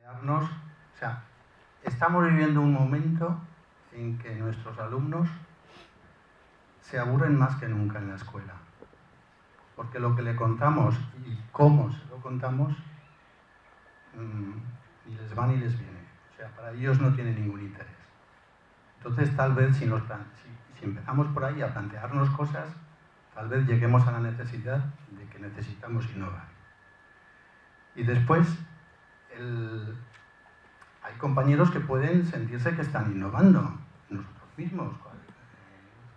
O sea, estamos viviendo un momento en que nuestros alumnos se aburren más que nunca en la escuela. Porque lo que le contamos y cómo se lo contamos ni les va ni les viene. O sea, para ellos no tiene ningún interés. Entonces, tal vez si empezamos por ahí a plantearnos cosas, tal vez lleguemos a la necesidad de que necesitamos innovar. Y después, hay compañeros que pueden sentirse que están innovando. Nosotros mismos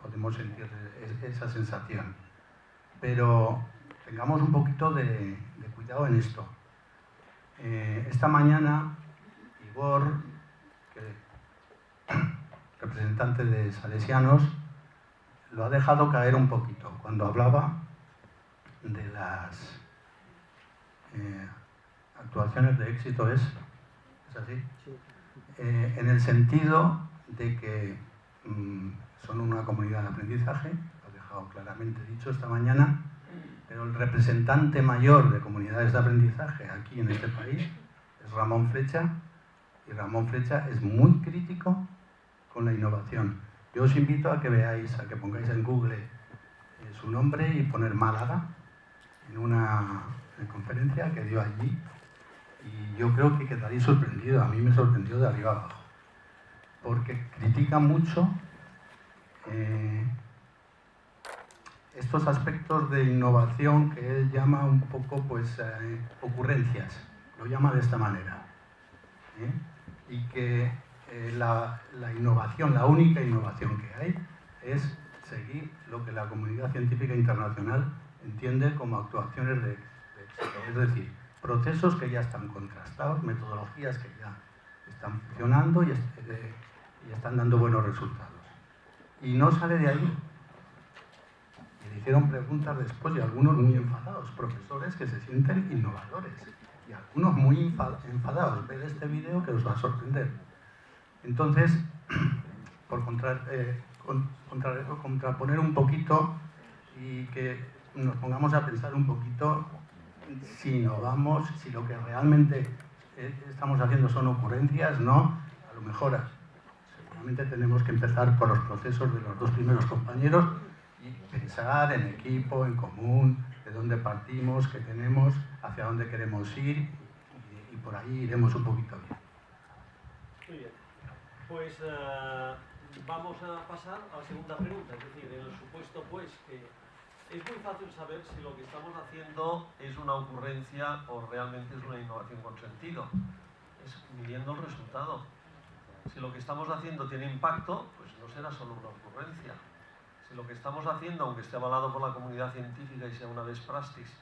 podemos sentir esa sensación. Pero tengamos un poquito de cuidado en esto. Esta mañana, Igor, representante de Salesianos, lo ha dejado caer un poquito cuando hablaba de las actuaciones de éxito. ¿Es así? Sí. En el sentido de que son una comunidad de aprendizaje, lo ha dejado claramente dicho esta mañana, pero el representante mayor de comunidades de aprendizaje aquí en este país es Ramón Flecha, y Ramón Flecha es muy crítico con la innovación. Yo os invito a que veáis, a que pongáis en Google su nombre y poner Málaga en una conferencia que dio allí, y yo creo que quedaréis sorprendido. A mí me sorprendió de arriba abajo, porque critica mucho estos aspectos de innovación que él llama un poco ocurrencias, lo llama de esta manera, y que la innovación, la única innovación que hay es seguir lo que la comunidad científica internacional entiende como actuaciones de éxito, es decir, procesos que ya están contrastados, metodologías que ya están funcionando y están dando buenos resultados. Y no sale de ahí. Y le hicieron preguntas después, y algunos muy enfadados, profesores que se sienten innovadores, y algunos muy enfadados. Ved este vídeo que os va a sorprender. Entonces, por contraponer un poquito y que nos pongamos a pensar un poquito si innovamos, si lo que realmente estamos haciendo son ocurrencias, ¿no? A lo mejor seguramente tenemos que empezar por los procesos de los dos primeros compañeros y pensar en equipo, en común, de dónde partimos, qué tenemos, hacia dónde queremos ir, y por ahí iremos un poquito bien. Muy bien. Pues vamos a pasar a la segunda pregunta, es decir, en el supuesto pues que es muy fácil saber si lo que estamos haciendo es una ocurrencia o realmente es una innovación con sentido. Es midiendo el resultado. Si lo que estamos haciendo tiene impacto, pues no será solo una ocurrencia. Si lo que estamos haciendo, aunque esté avalado por la comunidad científica y sea una best practice,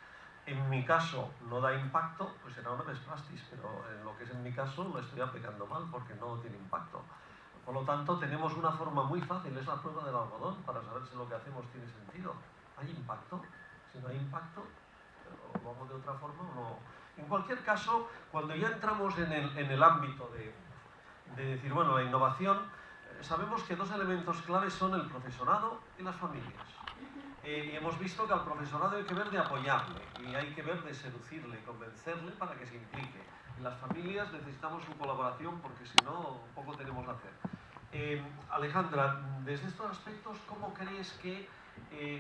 en mi caso no da impacto, pues será una best practice, pero en lo que es en mi caso lo estoy aplicando mal porque no tiene impacto. Por lo tanto, tenemos una forma muy fácil, es la prueba del algodón, para saber si lo que hacemos tiene sentido. ¿Hay impacto? Si no hay impacto, lo hago de otra forma o no. En cualquier caso, cuando ya entramos en el ámbito de decir, bueno, la innovación, sabemos que dos elementos claves son el profesorado y las familias. Y hemos visto que al profesorado hay que ver de apoyarle, y hay que ver de seducirle, convencerle para que se implique. En las familias necesitamos su colaboración porque si no, poco tenemos que hacer. Alejandra, desde estos aspectos, ¿cómo crees que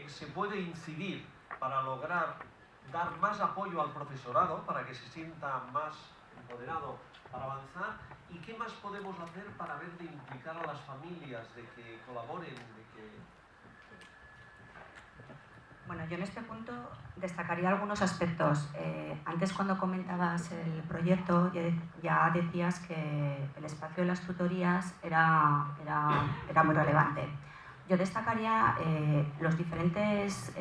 se puede incidir para lograr dar más apoyo al profesorado para que se sienta más empoderado para avanzar? ¿Y qué más podemos hacer para ver de implicar a las familias, de que colaboren, de que... Bueno, yo en este punto destacaría algunos aspectos. Antes, cuando comentabas el proyecto, ya decías que el espacio de las tutorías era muy relevante. Yo destacaría los diferentes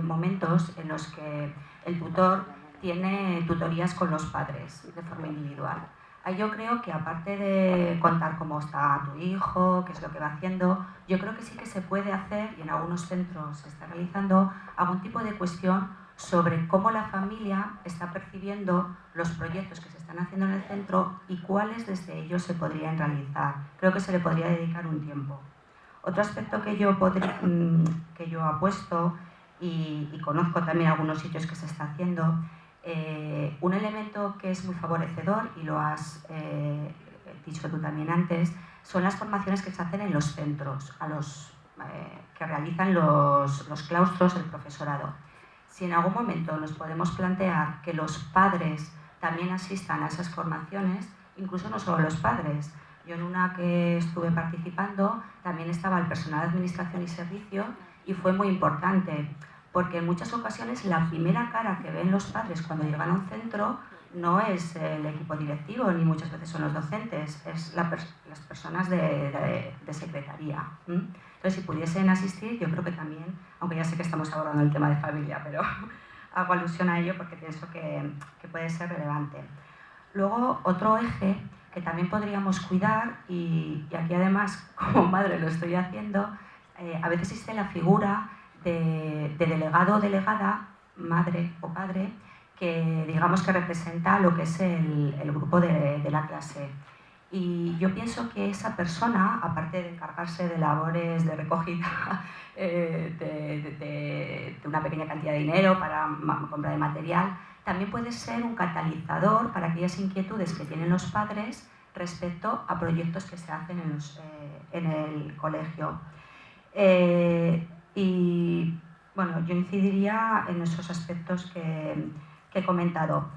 momentos en los que el tutor tiene tutorías con los padres de forma individual. Ahí yo creo que, aparte de contar cómo está tu hijo, qué es lo que va haciendo, yo creo que sí que se puede hacer, y en algunos centros se está realizando, algún tipo de cuestión sobre cómo la familia está percibiendo los proyectos que se están haciendo en el centro y cuáles desde ellos se podrían realizar. Creo que se le podría dedicar un tiempo. Otro aspecto que yo apuesto, y conozco también algunos sitios que se está haciendo, Un elemento que es muy favorecedor, y lo has dicho tú también antes, son las formaciones que se hacen en los centros, que realizan los claustros, el profesorado. Si en algún momento nos podemos plantear que los padres también asistan a esas formaciones, incluso no solo los padres. Yo en una que estuve participando también estaba el personal de administración y servicio y fue muy importante, porque en muchas ocasiones la primera cara que ven los padres cuando llegan a un centro no es el equipo directivo, ni muchas veces son los docentes, es las personas de secretaría. Entonces, si pudiesen asistir, yo creo que también, aunque ya sé que estamos abordando el tema de familia, pero hago alusión a ello porque pienso que puede ser relevante. Luego, otro eje que también podríamos cuidar, y aquí además como madre lo estoy haciendo, a veces existe la figura de delegado o delegada, madre o padre, que digamos que representa lo que es el grupo de la clase. Y yo pienso que esa persona, aparte de encargarse de labores de recogida de una pequeña cantidad de dinero para compra de material, también puede ser un catalizador para aquellas inquietudes que tienen los padres respecto a proyectos que se hacen en el colegio. Y bueno, yo incidiría en esos aspectos que he comentado.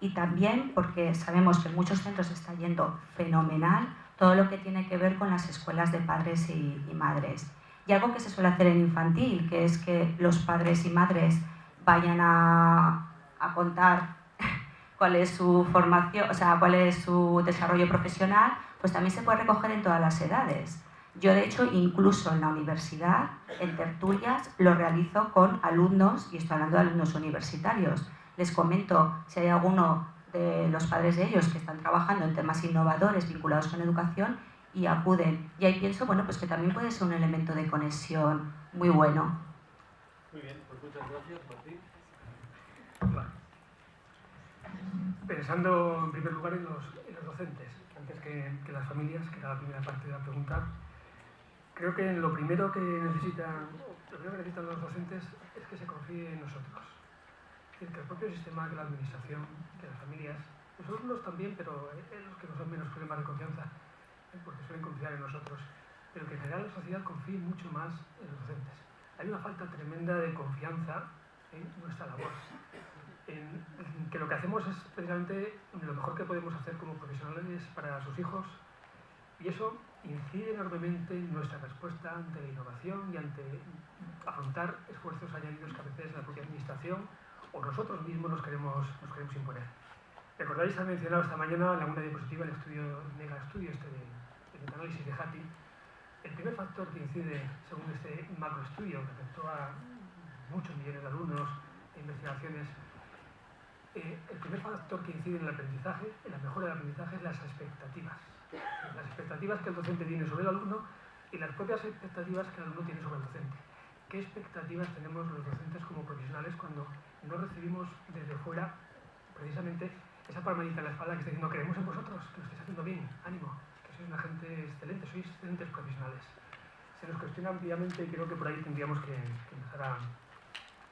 Y también porque sabemos que en muchos centros está yendo fenomenal todo lo que tiene que ver con las escuelas de padres y madres. Y algo que se suele hacer en infantil, que es que los padres y madres vayan a contar cuál es su formación, o sea, cuál es su desarrollo profesional, pues también se puede recoger en todas las edades. Yo, de hecho, incluso en la universidad, en tertulias, lo realizo con alumnos, y estoy hablando de alumnos universitarios. Les comento si hay alguno de los padres de ellos que están trabajando en temas innovadores vinculados con educación y acuden. Y ahí pienso, bueno, pues que también puede ser un elemento de conexión muy bueno. Muy bien, pues muchas gracias, Martín. Claro. Pensando en primer lugar en los docentes, antes que las familias, que era la primera parte de la pregunta, creo que lo primero que necesitan los docentes es que se confíe en nosotros. Es decir, que el propio sistema, que la administración, que las familias, los alumnos también, pero los que nos dan menos problemas de confianza, porque suelen confiar en nosotros, pero que en general la sociedad confíe mucho más en los docentes. Hay una falta tremenda de confianza en nuestra labor, en que lo que hacemos es precisamente lo mejor que podemos hacer como profesionales para sus hijos, y eso incide enormemente en nuestra respuesta ante la innovación y ante afrontar esfuerzos añadidos que a veces la propia administración o nosotros mismos nos queremos imponer. ¿Recordáis? Ha mencionado esta mañana en alguna diapositiva el mega estudio de análisis de Hattie. El primer factor que incide, según este macroestudio que afectó a muchos millones de alumnos e investigaciones, el primer factor que incide en el aprendizaje, en la mejora del aprendizaje, es las expectativas. Las expectativas que el docente tiene sobre el alumno y las propias expectativas que el alumno tiene sobre el docente. ¿Qué expectativas tenemos los docentes como profesionales cuando no recibimos desde fuera precisamente esa palmadita en la espalda que está diciendo creemos en vosotros, que lo estáis haciendo bien, ánimo, que sois una gente excelente, sois excelentes profesionales? Se nos cuestiona ampliamente y creo que por ahí tendríamos que empezar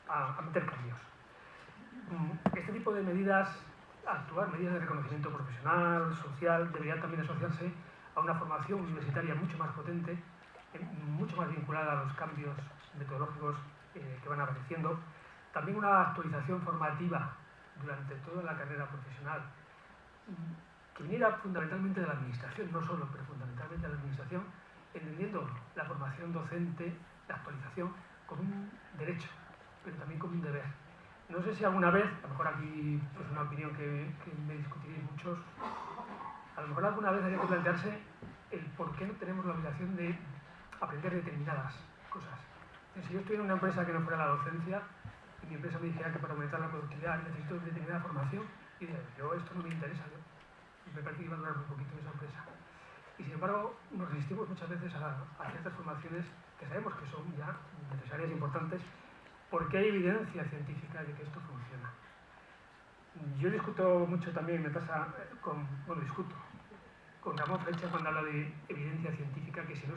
a meter cambios. Este tipo de medidas, medidas de reconocimiento profesional, social, deberían también asociarse a una formación universitaria mucho más potente, mucho más vinculada a los cambios metodológicos que van apareciendo. También una actualización formativa durante toda la carrera profesional, que viniera fundamentalmente de la administración, no solo, pero fundamentalmente de la administración, entendiendo la formación docente, la actualización, como un derecho, pero también como un deber. No sé si alguna vez, a lo mejor aquí es pues una opinión que me discutiréis muchos, a lo mejor alguna vez habría que plantearse el por qué no tenemos la obligación de aprender determinadas cosas. Si yo estuviera en una empresa que no fuera la docencia, y mi empresa me dijera que para aumentar la productividad necesito determinada formación, y diría, yo esto no me interesa, me parece que iba a durar muy poquito en esa empresa. Y sin embargo, nos resistimos muchas veces a ciertas formaciones que sabemos que son ya necesarias e importantes, porque hay evidencia científica de que esto funciona. Yo discuto mucho también, discuto con Ramón Flecha cuando habla de evidencia científica, que si no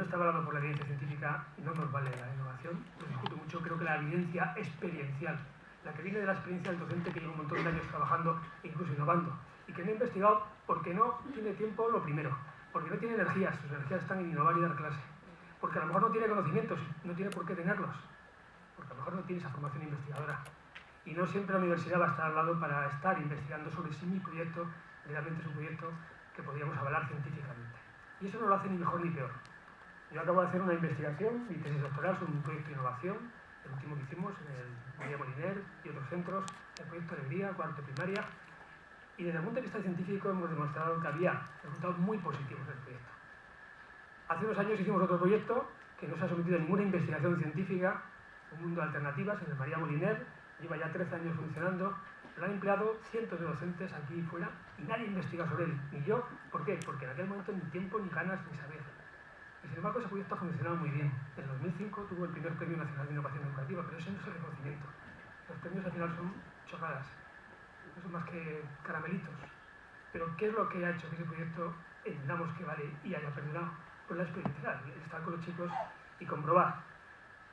está hablando por la evidencia científica no nos vale la innovación. Lo discuto mucho, creo que la evidencia experiencial la que viene de la experiencia del docente que lleva un montón de años trabajando e incluso innovando, y que no ha investigado porque no tiene tiempo, lo primero, porque no tiene energías, sus energías están en innovar y dar clase, porque a lo mejor no tiene conocimientos, no tiene por qué tenerlos, porque a lo mejor no tiene esa formación investigadora. Y no siempre la universidad va a estar al lado para estar investigando sobre si mi proyecto realmente es un proyecto que podríamos avalar científicamente. Y eso no lo hace ni mejor ni peor. Yo acabo de hacer una investigación, mi tesis doctoral, sobre un proyecto de innovación, el último que hicimos en el María Moliner y otros centros, el proyecto Alegría, cuarto de primaria, y desde el punto de vista científico hemos demostrado que había resultados muy positivos del proyecto. Hace unos años hicimos otro proyecto que no se ha sometido a ninguna investigación científica, un mundo de alternativas, en el María Moliner, lleva ya 13 años funcionando, lo han empleado cientos de docentes aquí y fuera y nadie investiga sobre él, ni yo. ¿Por qué? Porque en aquel momento ni tiempo, ni ganas, ni saber. Y sin embargo ese proyecto ha funcionado muy bien. En 2005 tuvo el primer Premio Nacional de Innovación Educativa, pero ese no es el reconocimiento. Los premios al final son chorradas, no son más que caramelitos. Pero ¿qué es lo que ha hecho que ese proyecto entendamos que vale y haya perdurado? Pues la experiencia, el estar con los chicos y comprobar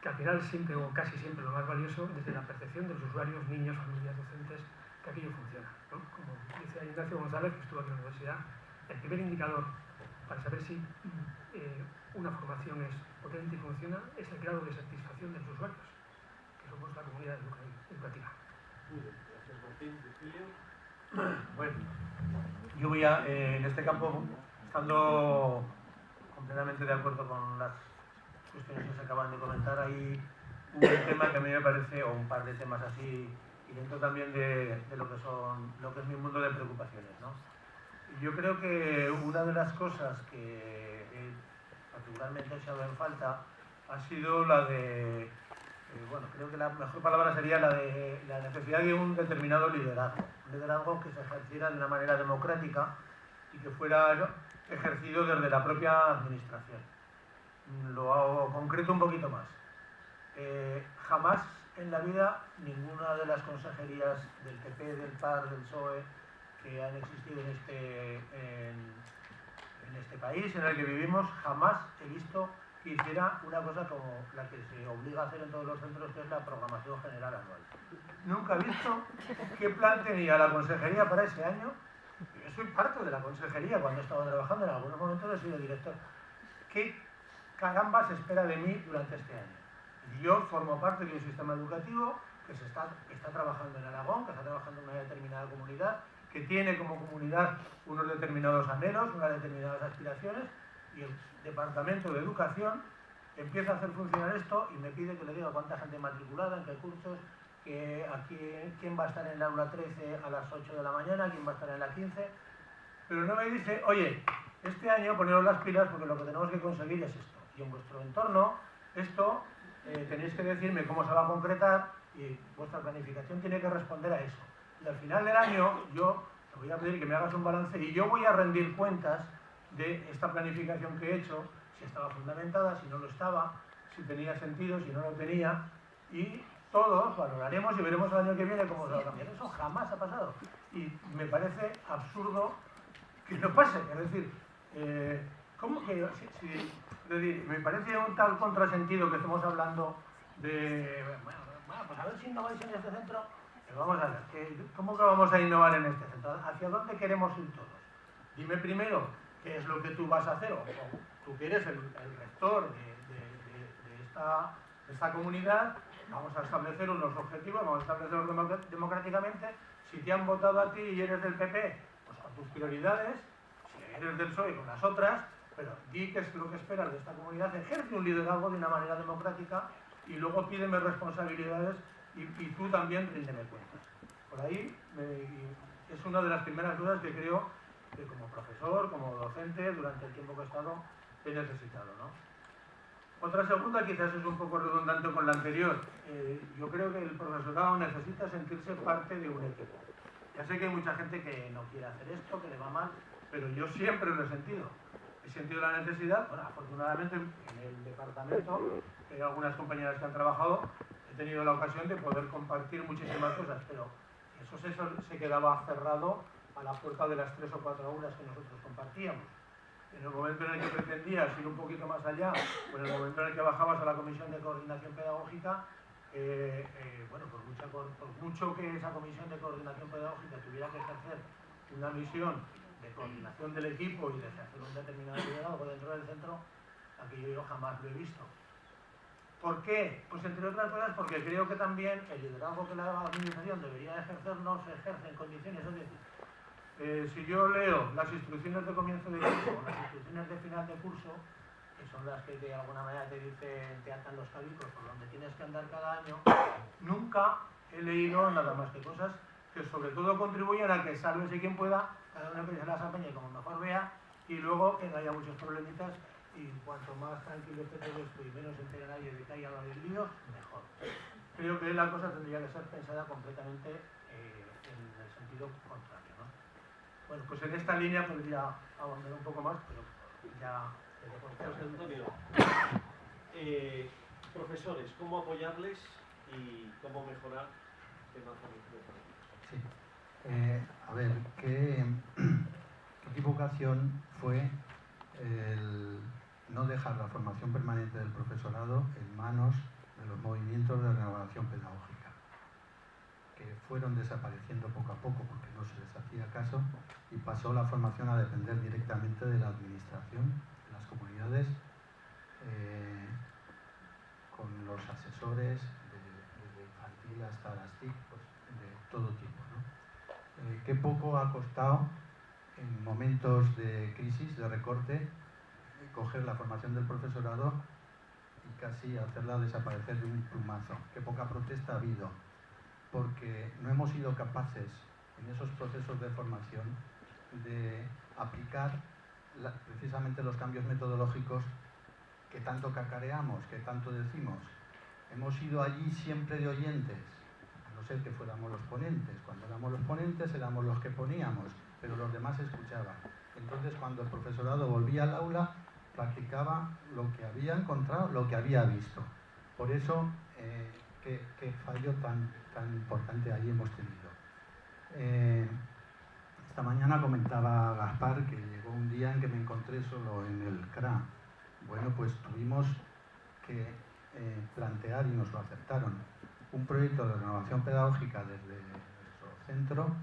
que al final siempre o casi siempre lo más valioso desde la percepción de los usuarios, niños, familias, docentes, que aquello funciona, ¿no? Como dice Ignacio González, que estuvo aquí en la universidad, el primer indicador para saber si una formación es potente y funciona es el grado de satisfacción de los usuarios, que somos la comunidad educativa. Muy bien, gracias Martín. Virgilio. Bueno, yo voy a, en este campo, estando completamente de acuerdo con las cuestiones que se acaban de comentar, hay un tema que a mí me parece, o un par de temas así, y dentro también de lo que es mi mundo de preocupaciones, ¿no? Yo creo que una de las cosas que particularmente he echado en falta ha sido la de, bueno, creo que la mejor palabra sería la de la necesidad de un determinado liderazgo, un liderazgo que se ejerciera de una manera democrática y que fuera ejercido desde la propia administración. Lo concreto un poquito más. Jamás en la vida ninguna de las consejerías del PP, del PAR, del PSOE que han existido en este país en el que vivimos, jamás he visto que hiciera una cosa como la que se obliga a hacer en todos los centros, que es la programación general anual. Nunca he visto qué plan tenía la consejería para ese año. Yo soy parte de la consejería cuando he estado trabajando, en algunos momentos he sido director. ¿Qué caramba se espera de mí durante este año? Y yo formo parte de un sistema educativo que está trabajando en Aragón, que está trabajando en una determinada comunidad, que tiene como comunidad unos determinados anhelos, unas determinadas aspiraciones, y el Departamento de Educación empieza a hacer funcionar esto y me pide que le diga cuánta gente matriculada, en qué cursos, quién va a estar en el aula 13 a las 8 de la mañana, quién va a estar en la 15, pero no me dice, oye, este año poneros las pilas porque lo que tenemos que conseguir es esto. Y en vuestro entorno, esto tenéis que decirme cómo se va a concretar y vuestra planificación tiene que responder a eso. Y al final del año yo te voy a pedir que me hagas un balance y yo voy a rendir cuentas de esta planificación que he hecho, si estaba fundamentada, si no lo estaba, si tenía sentido, si no lo tenía, y todos valoraremos y veremos el año que viene cómo se va a cambiar. Eso jamás ha pasado. Y me parece absurdo que no pase. Es decir, ¿cómo que es decir, me parece un tal contrasentido que estemos hablando de, bueno, pues a ver si innováis en este centro. Pero vamos a ver, ¿cómo que vamos a innovar en este centro? ¿Hacia dónde queremos ir todos? Dime primero qué es lo que tú vas a hacer, o tú que eres el rector de esta comunidad. Vamos a establecer unos objetivos, vamos a establecerlos democráticamente. Si te han votado a ti y eres del PP, pues con tus prioridades, si eres del PSOE con las otras, pero di qué es lo que esperas de esta comunidad, ejerce un liderazgo de una manera democrática y luego pídeme responsabilidades y tú también ríndeme cuentas. Por ahí es una de las primeras dudas que creo que como profesor, como docente, durante el tiempo que he estado, he necesitado, ¿no? Otra segunda quizás es un poco redundante con la anterior. Yo creo que el profesorado necesita sentirse parte de un equipo. Ya sé que hay mucha gente que no quiere hacer esto, que le va mal, pero yo siempre lo he sentido. He sentido la necesidad, bueno, afortunadamente en el departamento, hay algunas compañeras que han trabajado, he tenido la ocasión de poder compartir muchísimas cosas, pero eso se quedaba cerrado a la puerta de las 3 o 4 aulas que nosotros compartíamos. En el momento en el que pretendías ir un poquito más allá, o en el momento en el que bajabas a la Comisión de Coordinación Pedagógica, bueno, por mucha por mucho que esa comisión de coordinación pedagógica tuviera que ejercer una misión de coordinación del equipo y de ejercer un determinado liderazgo dentro del centro, aquello yo jamás lo he visto. ¿Por qué? Pues entre otras cosas porque creo que también el liderazgo que la administración debería ejercer no se ejerce en condiciones, es decir, si yo leo las instrucciones de comienzo de curso o las instrucciones de final de curso, que son las que de alguna manera te atan los cabicos por donde tienes que andar cada año, nunca he leído nada más que cosas que sobre todo contribuyen a que sálvese quien pueda, cada uno que se las apañe como mejor vea, y luego que no haya muchos problemitas, y cuanto más tranquilo esté todo esto y menos se entere nadie de que haya líos, mejor. Creo que la cosa tendría que ser pensada completamente en el sentido contrario, ¿no? Bueno, pues en esta línea podría abandonar un poco más, pero ya... José Antonio, profesores, ¿cómo apoyarles y cómo mejorar temas de Sí. A ver, ¿qué equivocación fue el no dejar la formación permanente del profesorado en manos de los movimientos de renovación pedagógica, que fueron desapareciendo poco a poco porque no se les hacía caso y pasó la formación a depender directamente de la administración, de las comunidades, con los asesores, desde infantil hasta las TIC, pues, de todo tipo, ¿no? Qué poco ha costado en momentos de crisis, de recorte, coger la formación del profesorado y casi hacerla desaparecer de un plumazo. Qué poca protesta ha habido, porque no hemos sido capaces en esos procesos de formación de aplicar precisamente los cambios metodológicos que tanto cacareamos, que tanto decimos. Hemos ido allí siempre de oyentes, a no ser que fuéramos los ponentes. Cuando éramos los ponentes éramos los que poníamos, pero los demás escuchaban. Entonces, cuando el profesorado volvía al aula, practicaba lo que había encontrado, lo que había visto. Por eso, qué fallo tan importante ahí hemos tenido. Esta mañana comentaba Gaspar que llegó un día en que me encontré solo en el CRA. Bueno, pues tuvimos que plantear, y nos lo aceptaron, un proyecto de renovación pedagógica desde nuestro centro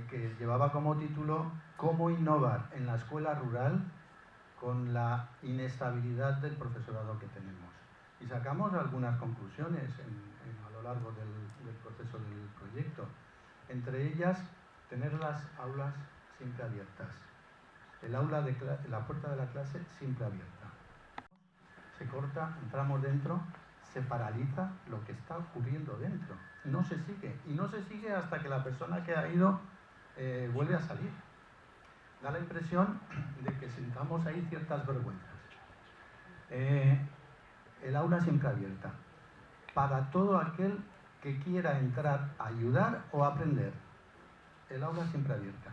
que llevaba como título «Cómo innovar en la escuela rural con la inestabilidad del profesorado que tenemos». Y sacamos algunas conclusiones a lo largo del proceso del proyecto. Entre ellas, tener las aulas siempre abiertas. La puerta de la clase siempre abierta. Se corta, entramos dentro, se paraliza lo que está ocurriendo dentro. No se sigue. Y no se sigue hasta que la persona que ha ido vuelve a salir. Da la impresión de que sintamos ahí ciertas vergüenzas. El aula siempre abierta. Para todo aquel que quiera entrar a ayudar o a aprender. El aula siempre abierta.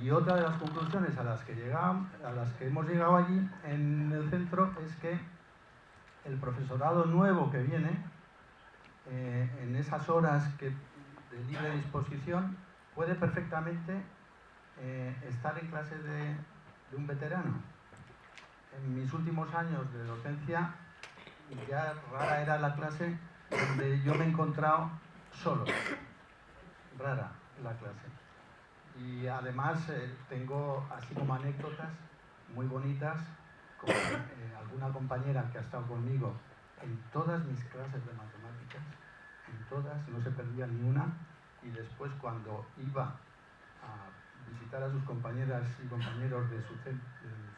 Y otra de las conclusiones a las que hemos llegado allí en el centro es que el profesorado nuevo que viene, en esas horas de libre disposición, puede perfectamente estar en clase de un veterano. En mis últimos años de docencia, ya rara era la clase donde yo me he encontrado solo. Rara la clase. Y además tengo así como anécdotas muy bonitas, con alguna compañera que ha estado conmigo en todas mis clases de matemáticas, en todas, no se perdía ni una, y después cuando iba a visitar a sus compañeras y compañeros del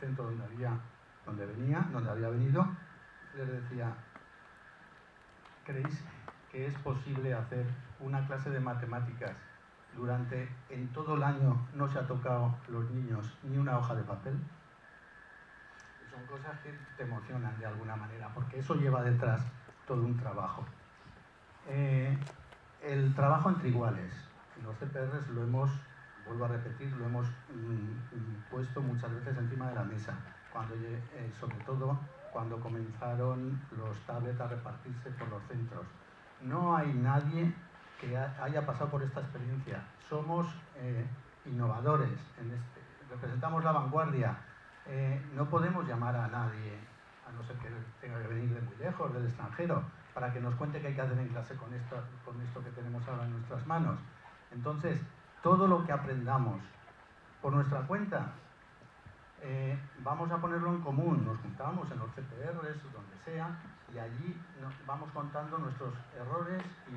centro donde había venido, les decía: ¿creéis que es posible hacer una clase de matemáticas en todo el año no se ha tocado los niños ni una hoja de papel? Son cosas que te emocionan de alguna manera, porque eso lleva detrás todo un trabajo. El trabajo entre iguales. En los CPRs vuelvo a repetir, lo hemos puesto muchas veces encima de la mesa, sobre todo cuando comenzaron los tablets a repartirse por los centros. No hay nadie que haya pasado por esta experiencia. Somos innovadores, representamos la vanguardia. No podemos llamar a nadie, a no ser que tenga que venir de muy lejos, del extranjero. para que nos cuente qué hay que hacer en clase con esto que tenemos ahora en nuestras manos. Entonces, todo lo que aprendamos por nuestra cuenta, vamos a ponerlo en común. Nos juntamos en los CPRs, donde sea, y allí vamos contando nuestros errores y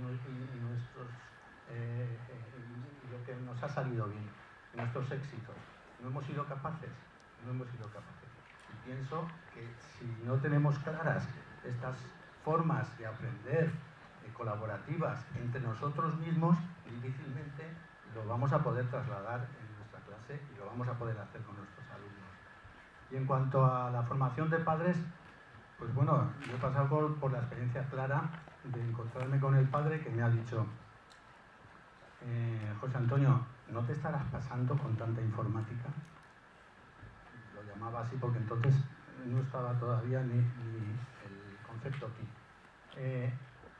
lo que nos ha salido bien, nuestros éxitos. No hemos sido capaces. Y pienso que si no tenemos claras estas formas de aprender colaborativas entre nosotros mismos, difícilmente lo vamos a poder trasladar en nuestra clase y lo vamos a poder hacer con nuestros alumnos. Y en cuanto a la formación de padres, pues bueno, yo he pasado por la experiencia clara de encontrarme con el padre que me ha dicho: José Antonio, ¿no te estarás pasando con tanta informática? Lo llamaba así porque entonces no estaba todavía ni el concepto TIC.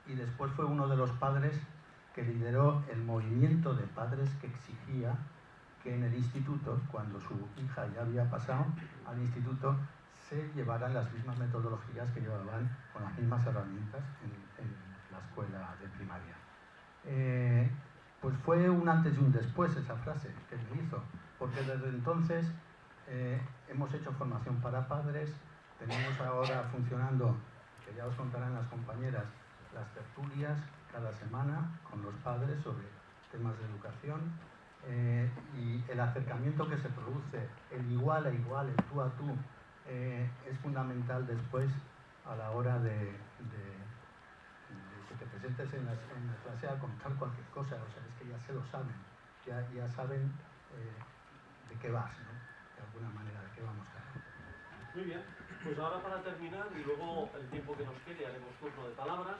Y después fue uno de los padres que lideró el movimiento de padres que exigía que en el instituto, cuando su hija ya había pasado al instituto, se llevaran las mismas metodologías que llevaban con las mismas herramientas en la escuela de primaria. Pues fue un antes y un después esa frase que me hizo, porque desde entonces hemos hecho formación para padres, tenemos ahora funcionando, que ya os contarán las compañeras, las tertulias cada semana con los padres sobre temas de educación, y el acercamiento que se produce, el igual a igual, el tú a tú, es fundamental después a la hora de que te presentes en la clase a contar cualquier cosa. O sea, es que ya se lo saben, ya saben de qué vas, ¿no? De alguna manera, de qué vamos a hacer. Muy bien, pues ahora para terminar, y luego el tiempo que nos quede haremos turno de palabras.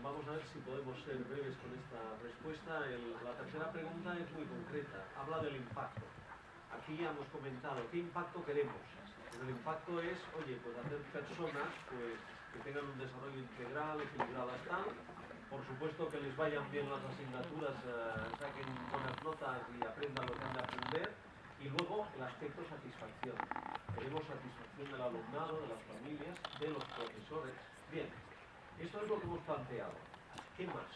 Vamos a ver si podemos ser breves con esta respuesta. La tercera pregunta es muy concreta, habla del impacto. Aquí ya hemos comentado qué impacto queremos. Pero el impacto es, oye, pues hacer personas pues, que tengan un desarrollo integral, equilibradas, tal. Por supuesto que les vayan bien las asignaturas, saquen buenas notas y aprendan lo que han de aprender. Y luego el aspecto satisfacción. Queremos satisfacción del alumnado, de las familias, de los profesores. Bien. Esto es lo que hemos planteado. ¿Qué más?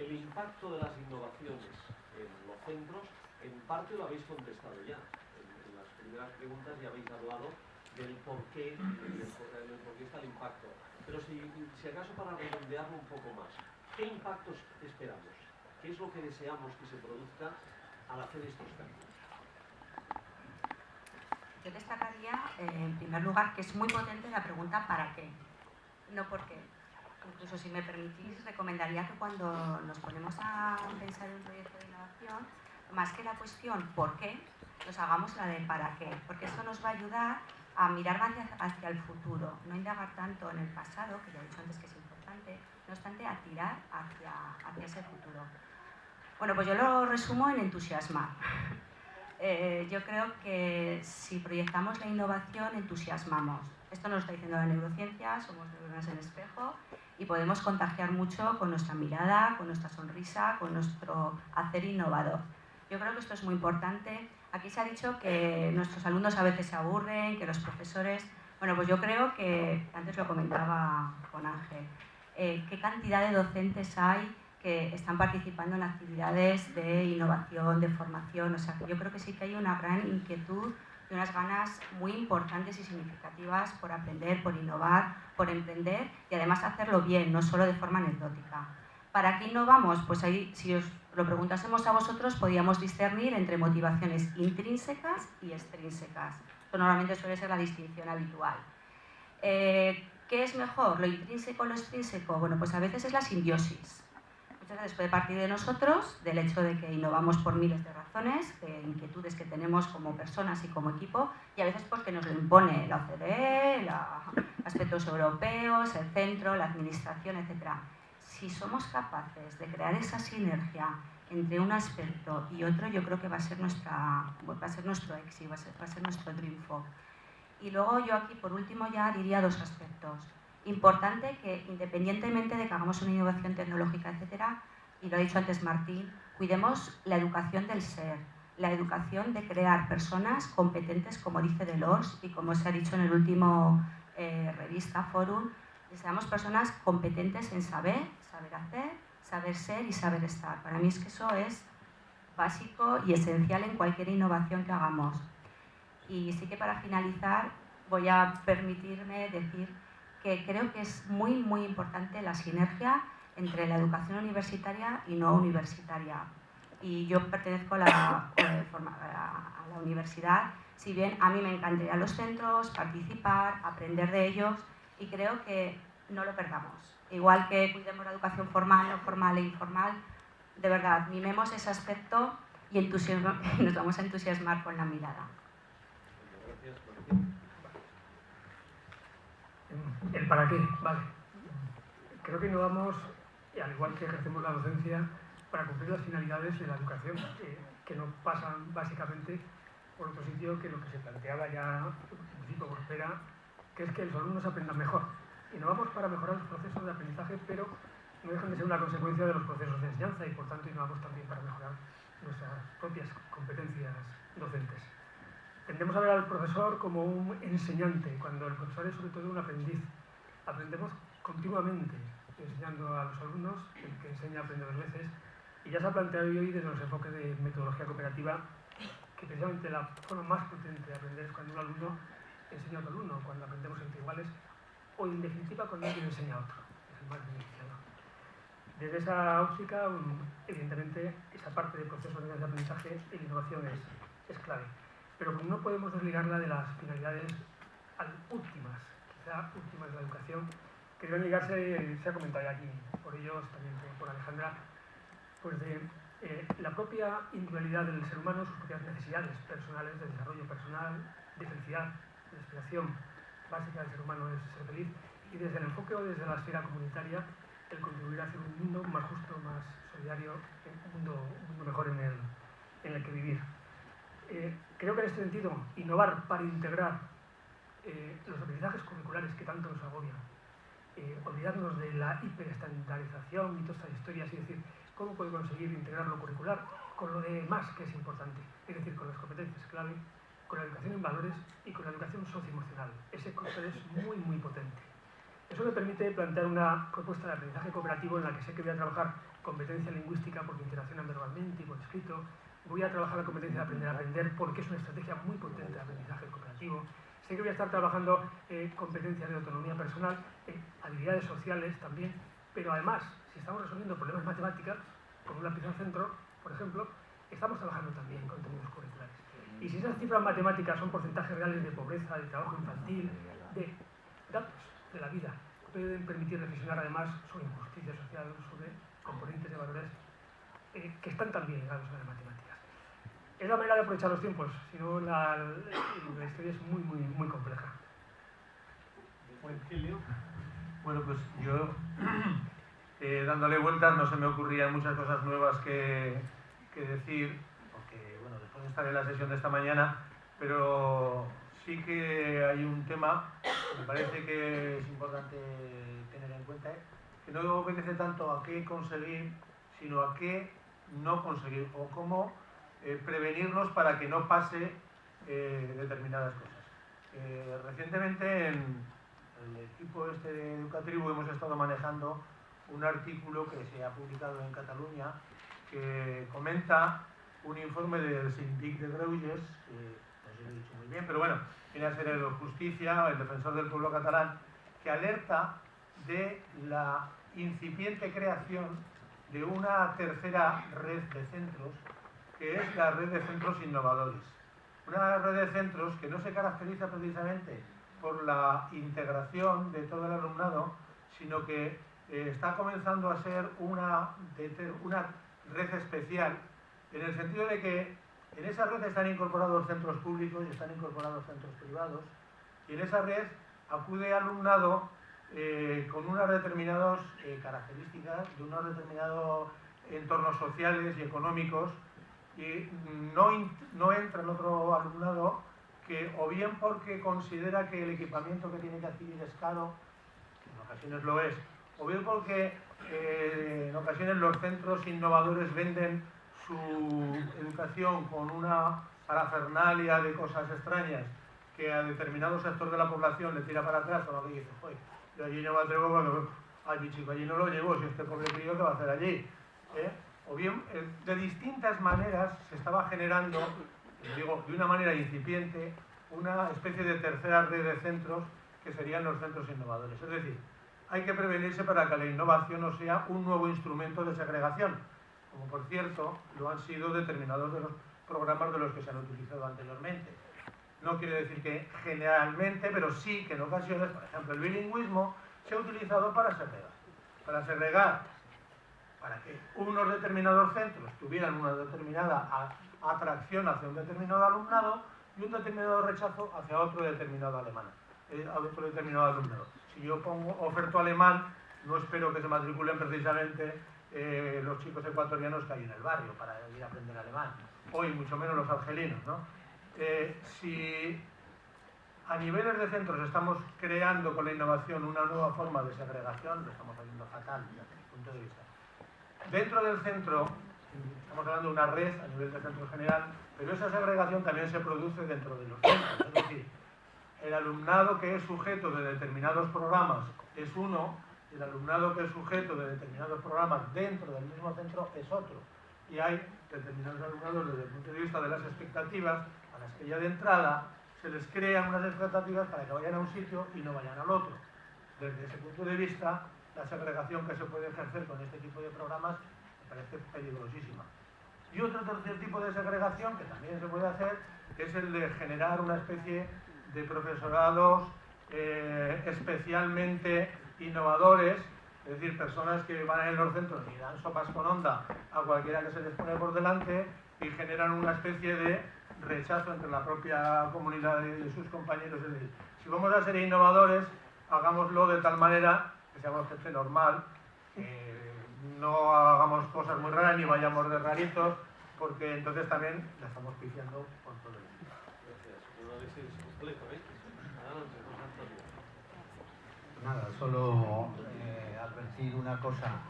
El impacto de las innovaciones en los centros, en parte lo habéis contestado ya. En las primeras preguntas ya habéis hablado del por qué, está el impacto. Pero si acaso para redondearlo un poco más, ¿qué impactos esperamos? ¿Qué es lo que deseamos que se produzca al hacer estos cambios? Yo destacaría, en primer lugar, que es muy potente la pregunta ¿para qué? No por qué. Incluso, si me permitís, recomendaría que cuando nos ponemos a pensar en un proyecto de innovación, más que la cuestión ¿por qué?, nos hagamos la de ¿para qué? Porque eso nos va a ayudar a mirar más hacia el futuro, no indagar tanto en el pasado, que ya he dicho antes que es importante, no obstante, a tirar hacia ese futuro. Bueno, pues yo lo resumo en entusiasmar. Yo creo que si proyectamos la innovación, entusiasmamos. Esto nos lo está diciendo la neurociencia, somos neuronas en espejo y podemos contagiar mucho con nuestra mirada, con nuestra sonrisa, con nuestro hacer innovador. Yo creo que esto es muy importante. Aquí se ha dicho que nuestros alumnos a veces se aburren, que los profesores... Bueno, pues yo creo que, antes lo comentaba con Ángel, qué cantidad de docentes hay que están participando en actividades de innovación, de formación. O sea, que yo creo que sí que hay una gran inquietud y unas ganas muy importantes y significativas por aprender, por innovar, por emprender y además hacerlo bien, no solo de forma anecdótica. ¿Para qué innovamos? Pues ahí, si os lo preguntásemos a vosotros, podíamos discernir entre motivaciones intrínsecas y extrínsecas. Esto normalmente suele ser la distinción habitual. ¿Qué es mejor, lo intrínseco o lo extrínseco? Bueno, pues a veces es la simbiosis. Muchas veces puede partir de nosotros, del hecho de que innovamos por miles de razones, de inquietudes que tenemos como personas y como equipo, y a veces porque nos lo impone la OCDE, aspectos europeos, el centro, la administración, etc. Si somos capaces de crear esa sinergia entre un aspecto y otro, yo creo que va a ser nuestro éxito, va a ser nuestro triunfo. Y luego yo aquí, por último, ya diría dos aspectos. Importante que, independientemente de que hagamos una innovación tecnológica, etcétera, y lo ha dicho antes Martín, cuidemos la educación del ser, la educación de crear personas competentes, como dice Delors, y como se ha dicho en el último revista Forum, seamos personas competentes en saber hacer, saber ser y saber estar. Para mí es que eso es básico y esencial en cualquier innovación que hagamos. Y sí que para finalizar voy a permitirme decir que creo que es muy, muy importante la sinergia entre la educación universitaria y no universitaria. Y yo pertenezco a la universidad, si bien a mí me encantaría los centros, participar, aprender de ellos, y creo que no lo perdamos. Igual que cuidemos la educación formal, no formal e informal, de verdad, mimemos ese aspecto y nos vamos a entusiasmar con la mirada. El para qué, vale. Creo que innovamos, al igual que ejercemos la docencia, para cumplir las finalidades de la educación, que no pasan básicamente por otro sitio que lo que se planteaba ya un principio por Pera, que es que los alumnos aprendan mejor. Innovamos para mejorar los procesos de aprendizaje, pero no dejan de ser una consecuencia de los procesos de enseñanza y por tanto innovamos también para mejorar nuestras propias competencias docentes. Tendemos a ver al profesor como un enseñante, cuando el profesor es sobre todo un aprendiz. Aprendemos continuamente enseñando a los alumnos, el que enseña aprende 2 veces, y ya se ha planteado hoy desde los enfoques de metodología cooperativa que precisamente la forma más potente de aprender es cuando un alumno enseña a otro alumno, cuando aprendemos entre iguales, o en definitiva cuando alguien enseña a otro, es el más beneficiado. Desde esa óptica, evidentemente, esa parte del proceso de aprendizaje y la innovación es clave. Pero no podemos desligarla de las finalidades últimas, quizá últimas de la educación, que deben ligarse, se ha comentado ya aquí, por ellos, también por Alejandra, pues de la propia individualidad del ser humano, sus propias necesidades personales, de desarrollo personal, de felicidad, de aspiración básica del ser humano es ser feliz, y desde el enfoque o desde la esfera comunitaria, el contribuir a hacer un mundo más justo, más solidario, un mundo mejor en el que vivir. Creo que en este sentido, innovar para integrar los aprendizajes curriculares que tanto nos agobian, olvidarnos de la hiperestandarización y todas estas historias y decir cómo puedo conseguir integrar lo curricular con lo demás que es importante, es decir, con las competencias clave, con la educación en valores y con la educación socioemocional. Ese cóctel es muy, muy potente. Eso me permite plantear una propuesta de aprendizaje cooperativo en la que sé que voy a trabajar competencia lingüística porque interaccionan verbalmente y por escrito. Voy a trabajar la competencia de aprender a aprender porque es una estrategia muy potente de aprendizaje cooperativo. Sé que voy a estar trabajando competencias de autonomía personal, habilidades sociales también, pero además, si estamos resolviendo problemas matemáticos, con un lápiz al centro, por ejemplo, estamos trabajando también contenidos curriculares. Y si esas cifras matemáticas son porcentajes reales de pobreza, de trabajo infantil, de datos de la vida, pueden permitir reflexionar además sobre injusticia social, sobre componentes de valores que están también ligados a las matemáticas. Es la manera de aprovechar los tiempos, si no la historia es muy, muy, muy compleja. Bueno, pues yo, dándole vueltas, no se me ocurrían muchas cosas nuevas que decir, porque, bueno, después de estar en la sesión de esta mañana, pero sí que hay un tema que me parece que es importante tener en cuenta, que no obedece tanto a qué conseguir, sino a qué no conseguir, o cómo prevenirnos para que no pase determinadas cosas. Recientemente en el equipo de Educatribu hemos estado manejando un artículo que se ha publicado en Cataluña que comenta un informe del Síndic de Greuges, que no sé si lo he dicho muy bien, pero bueno, viene a ser el Justicia, el defensor del pueblo catalán, que alerta de la incipiente creación de una tercera red de centros, que es la red de centros innovadores. Una red de centros que no se caracteriza precisamente por la integración de todo el alumnado, sino que está comenzando a ser una red especial, en el sentido de que en esa red están incorporados centros públicos y están incorporados centros privados, y en esa red acude alumnado con unas determinadas características, de unos determinados entornos sociales y económicos, y no entra el otro alumnado que, o bien porque considera que el equipamiento que tiene que adquirir es caro, que en ocasiones lo es, o bien porque en ocasiones los centros innovadores venden su educación con una parafernalia de cosas extrañas que a determinado sector de la población le tira para atrás, con lo que dice, joder, Yo allí no me atrevo porque, ay, mi chico allí no lo llevo, si este pobre crío, ¿qué va a hacer allí? O bien, de distintas maneras se estaba generando, digo, de una manera incipiente, una especie de tercera red de centros que serían los centros innovadores. Es decir, hay que prevenirse para que la innovación no sea un nuevo instrumento de segregación, como por cierto lo han sido determinados de los programas de los que se han utilizado anteriormente. No quiere decir que generalmente, pero sí que en ocasiones, por ejemplo, el bilingüismo se ha utilizado para segregar, para que unos determinados centros tuvieran una determinada atracción hacia un determinado alumnado y un determinado rechazo hacia otro determinado alumnado. Si yo oferto alemán, no espero que se matriculen precisamente los chicos ecuatorianos que hay en el barrio para ir a aprender alemán, o y mucho menos los argelinos, ¿no? Si a niveles de centros estamos creando con la innovación una nueva forma de segregación, lo estamos haciendo fatal desde mi punto de vista. Dentro del centro, estamos hablando de una red a nivel de centro general, pero esa segregación también se produce dentro de los centros. Es decir, el alumnado que es sujeto de determinados programas es uno, y el alumnado que es sujeto de determinados programas dentro del mismo centro es otro. Y hay determinados alumnados desde el punto de vista de las expectativas, a las que ya de entrada se les crean unas expectativas para que vayan a un sitio y no vayan al otro. Desde ese punto de vista, la segregación que se puede ejercer con este tipo de programas me parece peligrosísima. Y otro tercer tipo de segregación que también se puede hacer es el de generar una especie de profesorados especialmente innovadores, es decir, personas que van en los centros y dan sopas con onda a cualquiera que se les pone por delante y generan una especie de rechazo entre la propia comunidad de sus compañeros. Es decir, si vamos a ser innovadores, hagámoslo de tal manera que seamos gente normal, no hagamos cosas muy raras ni vayamos de raritos, porque entonces también la estamos pifiando por todo el mundo. Gracias. Un análisis completo, ¿eh? Adelante, José Antonio. Nada, solo advertir una cosa,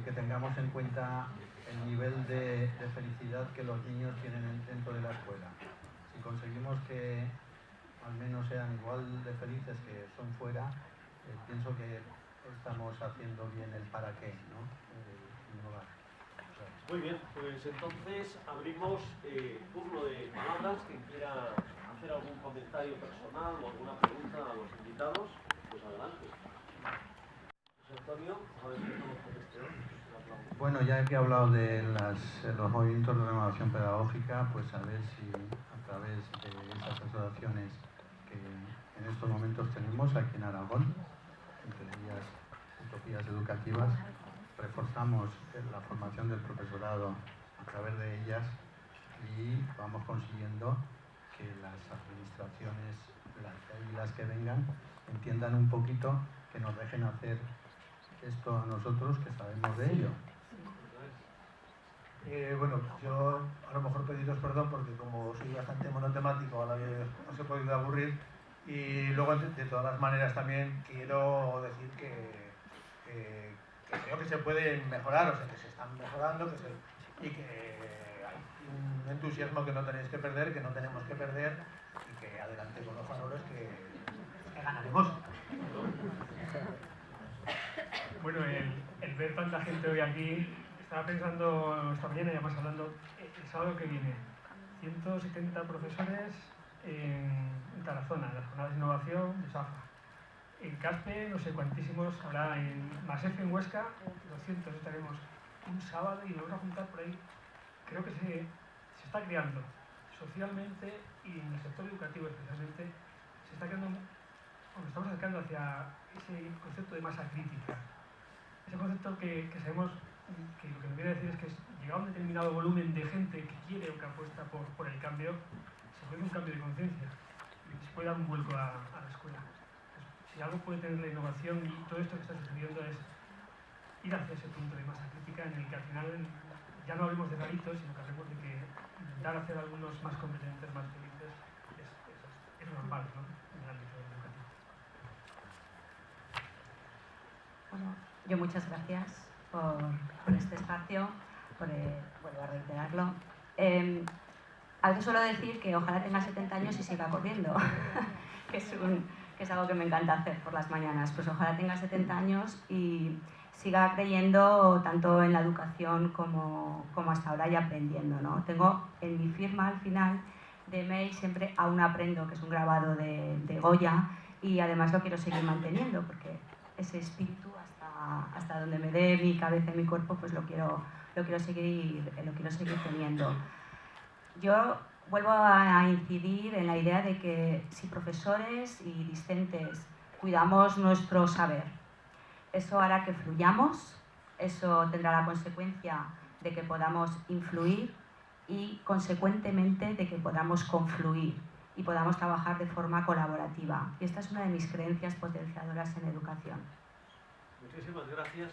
que tengamos en cuenta el nivel de felicidad que los niños tienen dentro de la escuela. Si conseguimos que al menos sean igual de felices que son fuera, pienso que estamos haciendo bien el para qué, ¿no? Innovar. Muy bien, pues entonces abrimos turno de palabras. Quien quiera hacer algún comentario personal o alguna pregunta a los invitados, pues adelante. José Antonio, a ver si estamos con este otro. Bueno, ya que he hablado de los movimientos de renovación pedagógica, pues a ver si a través de esas asociaciones que en estos momentos tenemos aquí en Aragón, entre ellas Utopías Educativas, reforzamos la formación del profesorado a través de ellas y vamos consiguiendo que las administraciones, las que vengan, entiendan un poquito, que nos dejen hacer esto a nosotros que sabemos de ello. Bueno, yo a lo mejor pediros perdón porque como soy bastante monotemático a la vez os he podido aburrir, y luego de todas las maneras también quiero decir que creo que se pueden mejorar, o sea que se están mejorando y que hay un entusiasmo que no tenéis que perder, que no tenemos que perder, y que adelante con los valores que ganaremos. Bueno, el ver tanta gente hoy aquí, estaba pensando esta mañana, ya más hablando, el sábado que viene, 170 profesores en Tarazona, en las jornadas de innovación de SAFA. En Caspe, no sé cuantísimos, habrá en Masef, en Huesca, 200 estaremos un sábado y nos vamos a juntar por ahí. Creo que se está creando socialmente y en el sector educativo especialmente, se está creando, nos estamos acercando hacia ese concepto de masa crítica. Ese concepto que sabemos que lo que nos viene a decir es que llegado a un determinado volumen de gente que quiere o que apuesta por el cambio, se puede un cambio de conciencia y se puede dar un vuelco a la escuela. Si algo puede tener la innovación y todo esto que está sucediendo es ir hacia ese punto de masa crítica en el que al final ya no hablemos de raritos, sino que hablemos de que intentar hacer algunos más competentes, más felices, es normal, ¿no? En el ámbito educativo. Bueno, yo muchas gracias por este espacio, vuelvo a reiterarlo. A veces suelo decir que ojalá tenga 70 años y siga corriendo, que que es algo que me encanta hacer por las mañanas. Pues ojalá tenga 70 años y siga creyendo tanto en la educación como hasta ahora y aprendiendo, ¿no? Tengo en mi firma al final de mail siempre aún aprendo, que es un grabado de Goya, y además lo quiero seguir manteniendo porque ese espíritu hasta donde me dé mi cabeza y mi cuerpo, pues lo quiero seguir teniendo. Yo vuelvo a incidir en la idea de que si profesores y discentes cuidamos nuestro saber, eso hará que fluyamos, eso tendrá la consecuencia de que podamos influir y, consecuentemente, de que podamos confluir y podamos trabajar de forma colaborativa. Y esta es una de mis creencias potenciadoras en educación. Muchísimas gracias.